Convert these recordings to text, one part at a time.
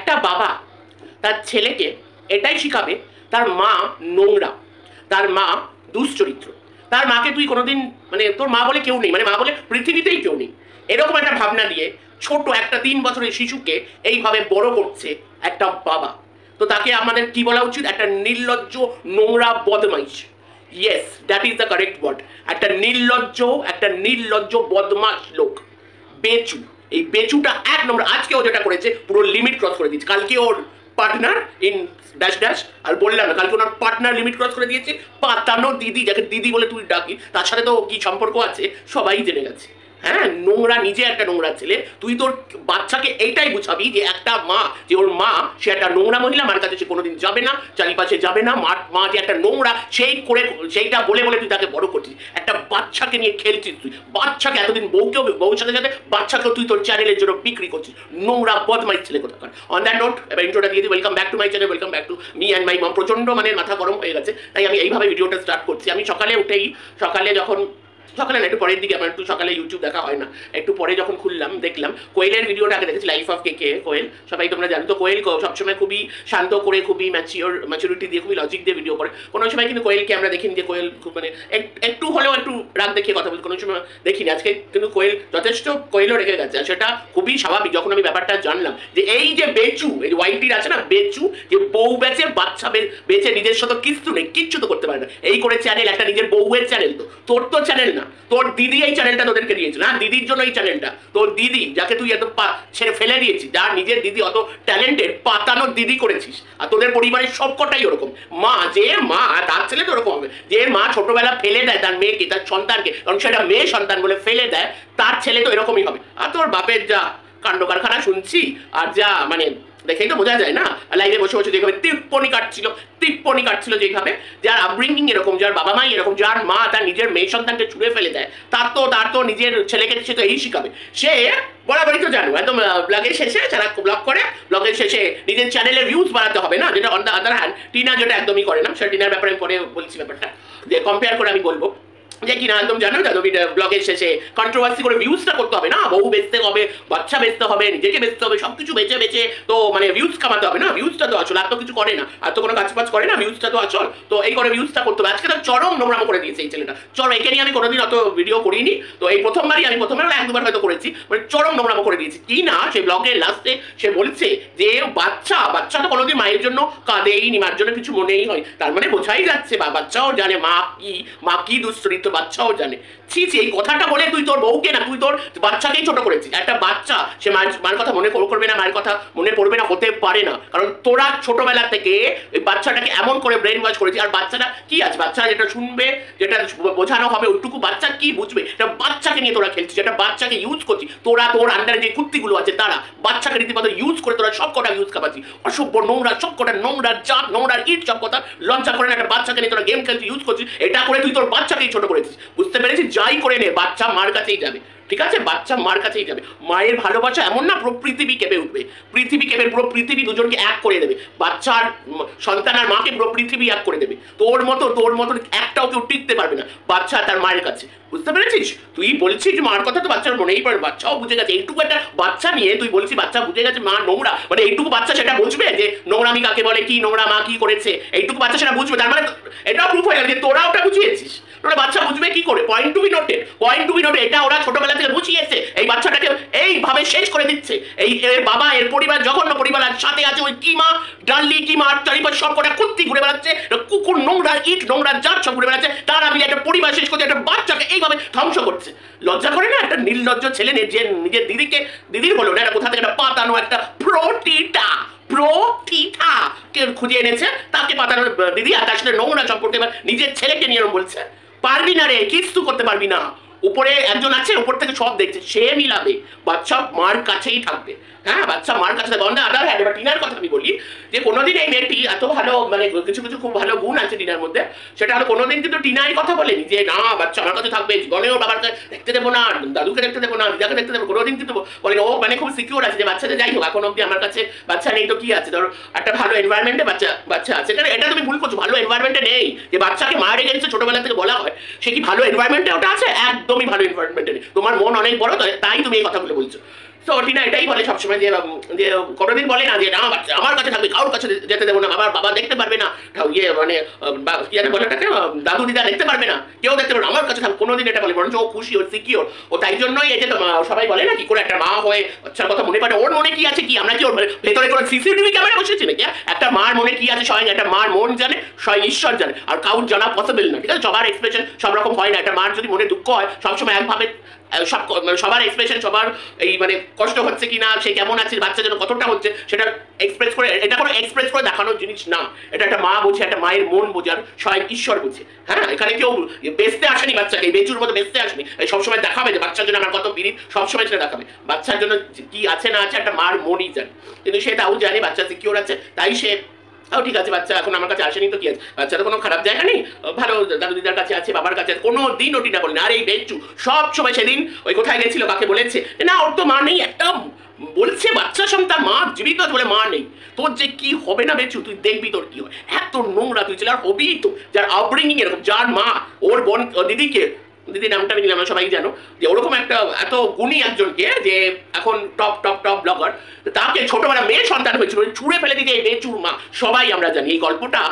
একটা বাবা তার ছেলেকে এটাই শিখাবে তার মা নোংরা, তার মা দুশ্চরিত্র, তার মাকে তুই কোনোদিন মানে তোর মা বলে কেউ নেই, মানে মা বলে পৃথিবীতেই কেউ নেই, এরকম একটা ভাবনা দিয়ে ছোট একটা 3 বছরের শিশুকে এইভাবে বড় করছে একটা বাবা। তো তাকে আমাদের কি বলা উচিত? একটা নির্লজ্জ নোংরা বদমাইশ। Yes, that is the correct word. একটা নির্লজ্জ বদমাশ লোক, বেচু। এই বেচুটা 1 নম্বর। আজকেও যেটা করেছে পুরো লিমিট ক্রস করে দিয়েছে। কালকে ওর পার্টনার ইন ড্যাশ ড্যাশ, আর বললাম না, কালকে ওনার পার্টনার লিমিট ক্রস করে দিয়েছে। পাতানো দিদি, যাকে দিদি বলে তুই ডাকি, তার সাথে তো কি সম্পর্ক আছে সবাই জেনে গেছে। হ্যাঁ, নোংরা, নিজে একটা নোংরা ছেলে। তুই তোর বাচ্চাকে এইটাই বুঝাবি যে একটা মা, যে ওর মা সে একটা নোংরা মহিলা, মার কাছে সে কোনোদিন যাবে না, চারিপাশে যাবে না, মা যে একটা নোংরা, সেইটা বলে বলে তুই তাকে বড় করছিস। একটা বাচ্চাকে নিয়ে খেলছিস তুই, বাচ্চাকে এতদিন বউর সাথে সাথে বাচ্চাকেও তুই তোর চ্যানেলের জন্য বিক্রি করছিস। নোংরা বদমাইশ ছেলে কোথাকার। অন দ্যাট নোট এবার ইন্ট্রোটা দিয়ে দিই। Welcome back to my channel, welcome back to me and my mom. প্রচন্ড মানে মাথা গরম হয়ে গেছে, তাই আমি এইভাবে ভিডিওটা স্টার্ট করছি। আমি সকালে উঠেই, সকালে না, একটু পরের দিকে, আমার একটু সকালে ইউটিউব দেখা হয় না, একটু পরে যখন খুললাম দেখলাম কোয়েলের ভিডিওটা আগে দেখেছি, লাইফ অফ কে কোয়েল, সবাই তোমরা জানো। তো কোয়েল সবসময় খুবই শান্ত করে, খুবই ম্যাচুরিটি দিয়ে, খুবই লজিক দিয়ে ভিডিও করে। কোনো সময় কিন্তু কোয়েলকে আমরা দেখিনি যে কোয়েল খুব মানে একটু হলেও একটু রাগ দেখিয়ে কথা বলছি, কোনো সময় দেখিনি। আজকে কিন্তু কোয়েল যথেষ্ট, কোয়েলও রেখে গেছে, আর সেটা খুবই স্বাভাবিক। যখন আমি ব্যাপারটা জানলাম যে এই যে বেচু, এই ওয়াইটির আছে না বেচু, যে বউ বেচে, বাচ্চা বেচে, নিজের সাথে কিচ্ছু তো করতে পারে না, এই করে চ্যানেল, একটা নিজের বউয়ের চ্যানেল। তো তোর তো চ্যানেল না, তোর দিদি এই চ্যানেলটা তোদেরকে দিয়েছিল। না, দিদির জন্য এই চ্যানেলটা। তোর দিদি, যাকে তুই এত ছেড়ে ফেলে দিয়েছিস, যার নিজের দিদি অত ট্যালেন্টেড, পাতানোর দিদি করেছিস। আর তোদের পরিবারের সবকটাই ওরকম। যে মা, তার ছেলে তো ওরকম হবে, যে মা ছোটবেলা ফেলে দেয় তার মেয়েকে, তার সন্তানকে, কারণ সেটা মেয়ে সন্তান বলে ফেলে দেয়, তার ছেলে তো এরকমই হবে। আর তোর বাপের যা কাণ্ড কারখানা শুনছি, আর যা মানে দেখেই তো বোঝা যায় না। লাইভে বসে বসে যেভাবে টিপ্পনি কাটছিল যেভাবে, যার আপব্রিঙ্গিং এরকম, যার বাবা মাই এরকম, যার মা তার নিজের মেয়ে সন্তানকে ছুঁড়ে ফেলে দেয়, তার তো নিজের ছেলেকে সে তো এই শিখাবে। সে বরাবরই তো জানো, একদম ব্লগের শেষে যারা ব্লগ করে, ব্লগের শেষে নিজের চ্যানেলের ভিউজ বাড়াতে হবে না, যেটা on the other hand Tina যেটা একদমই করে না। সেটা টিনার ব্যাপারে আমি পরে বলছি ব্যাপারটা, যে কম্পেয়ার করে আমি বলবো যে কিনা একদম জানো, ব্লগের শেষে কন্ট্রোভার্সি করে ভিউজটা করতে হবে না, বউ বেচতে হবে, বাচ্চা বেচতে হবে, নিজেকে বেচতে হবে, সবকিছু বেচে তো মানে ভিউজ কামাতে হবে না। ভিউজটা তো আসল, আর তো কিছু করে না, আর তো কোনো কাজ করে না, ভিউজটা তো আসল। তো এই করে ভিউজটা করতে হবে। আজকে তো চরম নোংরামো করে দিয়েছে এই ছেলেটা। একে নিয়ে আমি কোনোদিন অত ভিডিও করিনি, তো এই প্রথমবার 1-2বার হয়তো করেছি, মানে চরম নোংরামো করে দিয়েছি। কি না, সেই ব্লগের লাস্টে সে বলছে যে বাচ্চা তো কোনোদিন মায়ের জন্য কাঁদেইনি, মার জন্য কিছু মনেই হয়। তার মানে বোঝাই যাচ্ছে বাচ্চাও জানে মা কি দুশ্চরিত্র, বাচ্চাও জানে। এই কথাটা বলে তুই তোর বউকে না, তুই তোর বাচ্চাকেই ছোট করেছিস। একটা বাচ্চা সে মার কথা মনে করবে না, মায়ের কথা মনে পড়বে না, হতে পারে না, কারণ তোরা ছোটবেলা থেকে ওই বাচ্চাটাকে এমন করে ব্রেন ওয়াশ করেছিস। আর বাচ্চাটা কি আছে, বাচ্চারা যেটা শুনবে, যেটা বোঝানো হবে, ওইটুকু বাচ্চা কি বুঝবে? এটা বাচ্চাকে নিয়ে তোরা খেলছিস, এটা বাচ্চাকে ইউজ করছিস। তোরা তোর আন্ডারে যে কুত্তিগুলো আছে, তারা বাচ্চাকে রীতিমতো ইউজ করে তোরা সব কটা ইউজ কাপাচ্ছিস। অসভ্য, নোংরা, সব কটা নোংরা জাত, নোংরা ইট, সব কথা লজ্জা করে না। একটা বাচ্চাকে নিয়ে তোরা গেম খেলছিস, ইউজ করছিস। এটা করে তুই তোর বাচ্চাকেই ছোট করেছিস। বুঝতে পেরেছিস? যাই করে নে, বাচ্চা মার কাছেই যাবে। ঠিক আছে, বাচ্চা মার কাছেই যাবে। মায়ের ভালোবাসা এমন না পুরো পৃথিবী কেঁপে উঠবে, পুরো পৃথিবী দুজনকে এক করে দেবে। বাচ্চার সন্তান আর মাকে পুরো পৃথিবী এক করে দেবে। তোর মতো একটাও কেউ টিকতে পারবে না বাচ্চা তার মায়ের কাছে। বুঝতে পেরেছিস? তুই বলছিস যে মার কথা তো বাচ্চার মনেই পড়ে, বাচ্চাও বুঝে গেছে। এইটুকু একটা বাচ্চা নিয়ে তুই বলছিস বাচ্চা বুঝে গেছে মা নোংরা, মানে এইটুকু বাচ্চা সেটা বুঝবে যে নোংরামি কাকে বলে, কি নোংরা মা কি করেছে, এইটুকু বাচ্চা সেটা বুঝবে। তার মানে এটাও প্রুফ হয়ে গেল যে তোরা ওটা বুঝিয়েছিস। তোরা বাচ্চা বুঝবে কি করে? Point to be noted. এটা ওরা ছোটবেলা থেকে বুঝিয়েছে, এই বাচ্চাটাকে এইভাবে শেষ করে দিচ্ছে। এই বাবা, এর পরিবার জঘন্য পরিবার, আর সাথে আছে ওই কিমা ডাল্লি, কিমা চারিপাশে সব কটা কুত্তি ঘুরে বেড়াচ্ছে, কুকুর, নোংরা ইট, নোংরা জাত সব ঘুরে বেড়াচ্ছে। তারা মিলে একটা পরিবার শেষ করছে, একটা বাচ্চাকে এইভাবে ধ্বংস করছে। লজ্জা করে না? একটা নির্লজ্জ ছেলে যে নিজের দিদির বলো না, এটা কোথা থেকে একটা পাতানো একটা প্রোটিটা কে খুঁজে এনেছে, তাকে পাতানো দিদি, আর তার সাথে নোংরা সম্পর্কে এবার নিজের ছেলেকে নিয়ে বলছে পারবি না রে, কিছু করতে পারবি না। উপরে একজন আছে, উপর থেকে সব দেখছে, সে মিলাবে। বাচ্চা মার কাছেই থাকবে। হ্যাঁ, বাচ্চা মার কাছে থাকবে। এবার টিনার কথা আমি বলি যে কোনোদিন এই মেয়েটি এত ভালো, মানে কিছু খুব ভালো গুণ আছে টিনার মধ্যে, সেটা হলো কোনোদিন কিন্তু টিনাই কথা বলেনি যে না বাচ্চা আমার কাছে থাকবে, জীবনেও বাবার কাছে দেখতে দেবো না, দাদুকে দেখতে দেবো না, দিদাকে দেখতে দেবো, কোনোদিন কিন্তু বলেনি। ও মানে খুব সিকিউর আছে যে বাচ্চাদের যাই হোক, এখন অব্দি আমার কাছে বাচ্চা নেই তো কি আছে, ধরো একটা ভালো এনভায়রনমেন্টে বাচ্চা আছে। এটা তুমি ভুল করছো, ভালো এনভায়রনমেন্টে নেই। যে বাচ্চাকে মায়ের এগেন্সে ছোটবেলা থেকে বলা হয়, সে কি ভালো এনভায়রনমেন্টে ওটা আছে? একদমই ভালো এনভায়রনমেন্টে নেই। তোমার মন অনেক বড়, তাই তুমি এই কথাগুলো বলছো। তো টিনা এটাই বলে সবসময় যে যে কোনোদিন বলে না যে না বাচ্চা আমার কাছে থাকবে, কারোর কাছে যেতে দেবো না, বাবার বাবা দেখতে পারবে না, ইয়ে মানে কি জানে বলে থাকে, দাদু দিদা দেখতে পারবে না, কেউ দেখতে পারবে না, আমার কাছে থাকবে, কোনোদিন এটা বলে, বরঞ্চ ও খুশি, ও সিকিওর, ও তাই জন্যই এই যে সবাই বলে না কি করে একটা মা হয়ে বাচ্চার কথা মনে পড়ে, ওর মনে কি আছে কি, আমরা কি ওর ভেতরে কোনো সিসিটিভি ক্যামেরা বসেছি নাকি? একটা মার মনে কি আছে স্বয়ং একটা মার মন জানে, স্বয়ং ঈশ্বর জানে, আর কাউর জানা পসিবল না, ঠিক আছে? সবার এক্সপ্রেশন সব রকম হয় না। একটা মার যদি মনে দুঃখ হয় সবসময় একভাবে সব সবার এক্সপ্রেশন, সবার এই মানে কষ্ট হচ্ছে কি না, সে কেমন আছে, বাচ্চা যেন কতটা হচ্ছে সেটা এক্সপ্রেস করে, এটা কোনো এক্সপ্রেস করে দেখানোর জিনিস না, এটা একটা মা বোঝে, একটা মায়ের মন বোঝে, আর স্বয়ং ঈশ্বর বোঝে। হ্যাঁ, এখানে কেউ বেচতে আসেনি বাচ্চাকে, বেচুর মতো বেচতে আসেনি, সবসময় দেখাবে যে বাচ্চার জন্য আমার কত বিরিত, সবসময় সেটা দেখাবে। বাচ্চার জন্য কি আছে না আছে একটা মার মনই জানে, কিন্তু সে তাও জানে বাচ্চা সিকিওর আছে, তাই সে ঠিক আছে বাচ্চা এখন আমার কাছে আসেনি তো কি আছে, বাচ্চা তো কোনো খারাপ জায়গা নেই, ভালো দাদু দিদার কাছে আছে, বাবার কাছে আছে, কোনো দিন ওটি না বলেন। আর এই বেচু সব সময় সেদিন ওই কোথায় গেছিল, কাকে বলেছে না ওর তো মা নেই, একটা বলছে বাচ্চার সঙ্গে তার মা জীবিত আছে বলে মা নেই, তোর যে কি হবে না বেচু, তুই দেখবি তোর কি হয়, এত নোংরা তুই ছিল। আর হবি তো যার আপব্রিঙ্গিং এরকম, যার মা ওর বোন দিদিকে, দিদি নামটা আমি আমরা সবাই জানো, যে ওরকম একটা এত গুণী একজনকে, যে এখন টপ টপ টপ ব্লগার, তাকে ছোটবেলা মেয়ে সন্তান হয়েছিল ছুঁড়ে ফেলে দিতে এই বেচুর মা, সবাই আমরা জানি এই গল্পটা,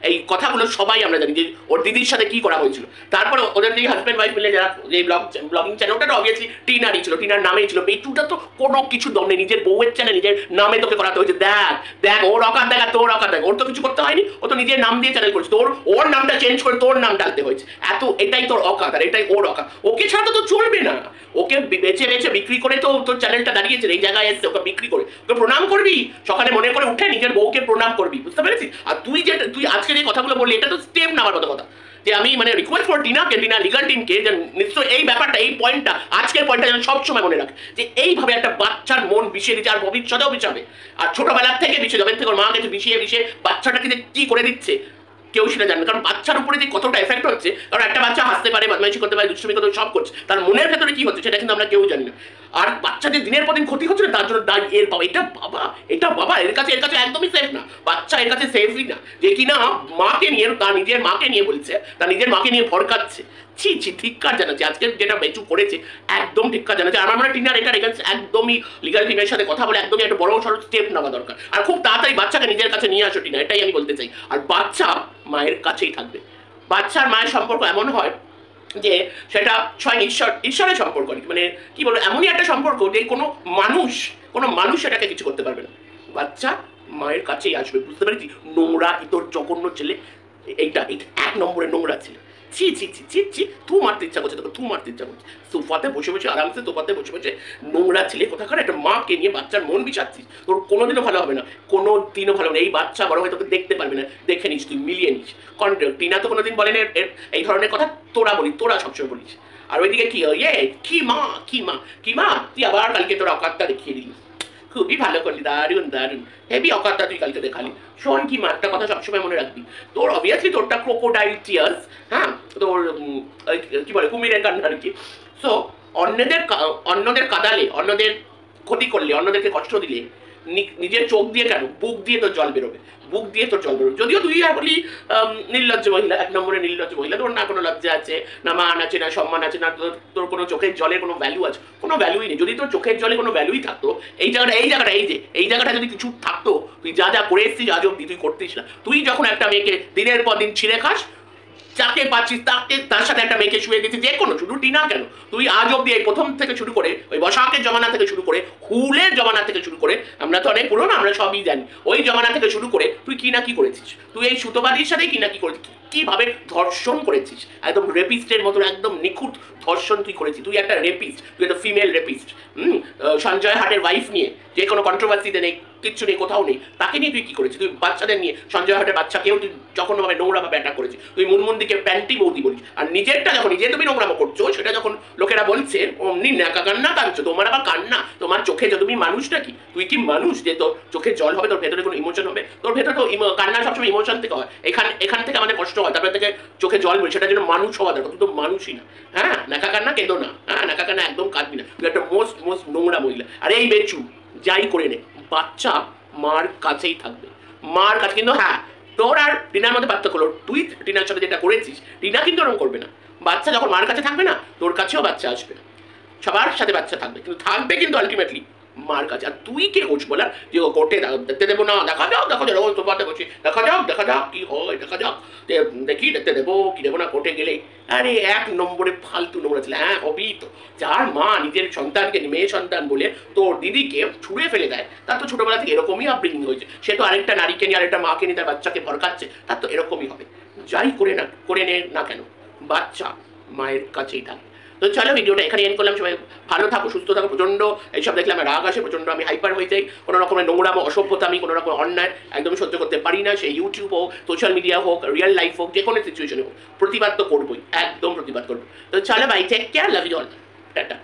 এই কথাগুলো সবাই আমরা জানি যে ওর দিদির সাথে কি করা হয়েছিল। তারপরে ওদের যে হাজব্যান্ড ওয়াইফ মিলে যারা এই ব্লগিং চ্যানেল, ওটা তো অবভিয়াসলি টিনারই ছিল, টিনার নামেই ছিল। বেচুটা তো কোনো কিছু দম নেই, নিজের বউয়ের চ্যানেল নিজের নামে তোকে করাতে হয়েছে, দেখ দেখ ওর অকাত দেখা, তোর অকাত দেখ, ওর তো কিছু করতে হয়নি, ও তো নিজের নাম দিয়ে চ্যানেল করেছে, তোর ওর নামটা চেঞ্জ করে তোর নাম ডালতে হয়েছে, এত এটাই তোর অকাত আর এটাই ওর অকাত। ওকে ছাড়া তো চলবে না, ওকে বেছে বেছে বিক্রি করে তো তোর চ্যানেলটা দাঁড়িয়েছে, এই জায়গায় এসছে, ওকে বিক্রি করে ওকে প্রণাম করবি, সকালে মনে করে উঠে নিজের বউকে প্রণাম করবি, বুঝতে পেরেছিস? আর তুই আজকে যে কথাগুলো বললি, এটা তো স্টেপ নেওয়ার মতো কথা, যে আমি মানে রিকোয়েস্ট ফর টিনাকে, টিনা লিগাল টিমকে, যে নিশ্চয়ই এই ব্যাপারটা, এই পয়েন্টটা, আজকের পয়েন্টটা যেন সবসময় মনে রাখে, যে এইভাবে একটা বাচ্চার মন বিষিয়ে দিচ্ছে, আর ভবিষ্যতেও বিষাবে, আর ছোটবেলার থেকে বিষিয়ে যাবে, থেকে ওর মা কাছে বিষিয়ে বিষিয়ে বাচ্চাটাকে যে কি করে দিচ্ছে কেউ সেটা জানে না। কারণ বাচ্চার উপরে যে কতটা এফেক্ট হচ্ছে, কারণ একটা বাচ্চা হাসতে পারে, বদমাইশি করতে পারে, দুষ্টুমি করতে সব করছে, তার মনের ভেতরে কি হচ্ছে সেটা কিন্তু আমরা কেউ জানি না। আর বাচ্চাদের দিনের পর দিন ক্ষতি হচ্ছে না, তার জন্য দায়ী এর বাবা, এটা বাবা, এর কাছে একদমই সেফ না, বাচ্চা এর কাছে সেফই না, যে কিনা মাকে নিয়ে, তার নিজের মাকে নিয়ে বলছে, তার নিজের মাকে নিয়ে ভরকাচ্ছে। ছি ছি, ধিক্কার জানাচ্ছে আজকে যেটা বেচু করেছে, একদম ধিক্কার জানাচ্ছে। আমার মনে হয় টিনার এটার এগেন্স্ট একদমই লিগাল টিমের সাথে কথা বলে একদমই একটা বড় সড়ো স্টেপ নেওয়া দরকার, আর খুব তাড়াতাড়ি বাচ্চাকে নিজের কাছে নিয়ে আসো টিনা, এটাই আমি বলতে চাই। আর বাচ্চা মায়ের কাছেই থাকবে, বাচ্চার মায়ের সম্পর্ক এমন হয় যে সেটা স্বয়ং ঈশ্বরের সম্পর্ক, মানে কি বলবো, এমনই একটা সম্পর্ক যে কোনো মানুষ সেটাকে কিছু করতে পারবে না, বাচ্চা মায়ের কাছেই আসবে, বুঝতে পেরেছি? নোংরা ইতর জঘন্য ছেলে, এইটা এক নম্বরের নোংরা ছেলে, ছি ছি ছি ছি ছি, তু মারতে ইচ্ছা করছে, তোকে তু মারতে ইচ্ছা করছে, সোফাতে বসে বসে আরামসে, সোফাতে বসে বসে নোংরা ছেলে কোথাকার, একটা মাকে নিয়ে বাচ্চার মন বিষাচ্ছিস, তোর কোনোদিনও ভালো হবে না, কোনোদিনও ভালো হবে না। এই বাচ্চা বড় হয়ে তোকে দেখতে পারবে না, দেখে নিস, তুই মিলিয়ে নিস। কারণ টিনা তো কোনোদিন বলেন এই ধরনের কথা, তোরা সবসময় বলিস। আর ওইদিকে কি মা তুই আবার কালকে তোর অকাতটা দেখিয়ে দিলি, খুবই ভালো করলি, দারুণ হেভি অকাতটা তুই কালকে দেখালি। শোন কি মা, একটা কথা সবসময় মনে রাখবি, তোর অবভিয়াসলি তোরটা ক্রোকোডাইল টিয়ার্স, হ্যাঁ, তোর কি বলে কুমিরের কান্না আর কি। সো অন্যদের কাদালে, অন্যদের ক্ষতি করলে, অন্যদেরকে কষ্ট দিলে, নিজের চোখ দিয়ে কেন, বুক দিয়ে তোর জল বেরোবে, বুক দিয়ে তোর জল বেরোবে। যদিও তুই বলি নির্লজ্জ মহিলা, এক নম্বরে নির্লজ্জ মহিলা, তোর না কোনো লজ্জা আছে, না মান আছে, না সম্মান আছে, না তোর কোনো চোখের জলে কোনো ভ্যালু আছে, কোনো ভ্যালুই নেই। যদি তোর চোখের জলে কোনো ভ্যালুই থাকতো, এই জায়গাটা যদি কিছু থাকতো, তুই যা করে এসছিস আজ অব্দি তুই করতিস না। তুই যখন একটা মেয়েকে দিনের পর দিন ছিঁড়ে খাস, যাকে পাচ্ছিস তার সাথে একটা মেয়েকে শুয়ে দিচ্ছিস, যে কোনো, শুধু টিনা কেন, তুই আজ অব্দি এই প্রথম থেকে শুরু করে, ওই বসাকের জমানা থেকে শুরু করে, হুলের জমানা থেকে শুরু করে, আমরা তো অনেক পুরনো, আমরা সবই জানি, ওই জমানা থেকে শুরু করে তুই কি না কি করেছিস, তুই এই সুতোবাদীর সাথে কি না কি করেছিস, কিভাবে ধর্ষণ করেছিস, একদম রেপিস্টের মতো একদম নিখুঁত ধর্ষণ তুই করেছিস, তুই একটা রেপিস্ট, তুই একটা ফিমেল রেপিস্ট। সঞ্জয় হাটের ওয়াইফ নিয়ে যে কোনো কন্ট্রোভার্সিতে নেই, কিচ্ছু নেই, কোথাও নেই, তাকে নিয়ে তুই কি করেছিস? তুই বাচ্চাদের নিয়ে, সঞ্জয় হাটের বাচ্চাকেও তুই যখনভাবে নোংরাভাবে অ্যাটাক করেছিস, তুই মুনমুনদিকে প্যান্টি বৌদি বলিস, আর নিজেরটা যখন নিজে তুমি নোংরামো করছো, সেটা যখন লোকেরা বলছে অমনি ন্যাকা কান্না কাঁদছো, তোমার আবার কান্না, তোমার চোখে যে তুমি মানুষ নাকি, তুই কি মানুষ যে তোর চোখে জল হবে, তোর ভেতরে কোনো ইমোশন হবে? তোর ভেতরে তো কান্না সবসময় ইমোশন থেকে হয়, এখান থেকে আমাদের কষ্ট হয়, তারপরে থেকে চোখে জল বলি, সেটা যেন মানুষ হওয়া দরকার, তুই তো মানুষই না। হ্যাঁ, ন্যাকা কান্না কেঁদো না, হ্যাঁ, ন্যাকা কান্না একদম কাঁদবি না, তুই একটা মোস্ট নোংরা মহিলা। আর এই বেচু যাই করে নে, বাচ্চা মার কাছেই থাকবে, মার কাছে। কিন্তু হ্যাঁ, তোর আর টিনার মধ্যে পার্থক্য হলো, তুই টিনার সাথে যেটা করেছিস, টিনা কিন্তু ওরকম করবে না। বাচ্চা যখন মার কাছে থাকবে না, তোর কাছেও বাচ্চা আসবে, সবার সাথে বাচ্চা থাকবে, কিন্তু আলটিমেটলি মার কাছে। আর তুই কে কোচ বলার যে কোর্টে দেখতে দেবো না, দেখা যাক ওই তো কথা বলছি, দেখা যাক কি হয়, দেখা যাক দেখি দেখতে দেবো কি দেবো না কোর্টে গেলে। আরে এক নম্বরে ফালতু নোংরা ছিল। হ্যাঁ হবেই তো, যার মা নিজের সন্তানকে মেয়ে সন্তান বলে তোর দিদিকে ছুঁড়ে ফেলে দেয়, তার তো ছোটবেলা থেকে এরকমই আপব্রিঙ্গিং হয়েছে। সে তো আরেকটা নারীকে নিয়ে আরেকটা মাকে নিয়ে তার বাচ্চাকে ভরকাচ্ছে, তার তো এরকমই হবে। যাই করে নে না কেন, বাচ্চা মায়ের কাছেই থাকে। তো চলো ভিডিওটা এখানে এন্ড করলাম। সবাই ভালো থাকো, সুস্থ থাকো। প্রচণ্ড এইসব দেখলে আমার রাগ আসে, প্রচণ্ড আমি হাইপার হয়ে যাই। কোনো রকমের নোংরাম, অসভ্যতা, আমি কোনো রকম অন্যায় একদমই সহ্য করতে পারি না। সেই ইউটিউব হোক, সোশ্যাল মিডিয়া হোক, রিয়েল লাইফ হোক, যে কোনো সিচুয়েশনে হোক, প্রতিবাদ তো করবোই, একদম প্রতিবাদ করবো। তো চলো bye, take care, love you all, tata.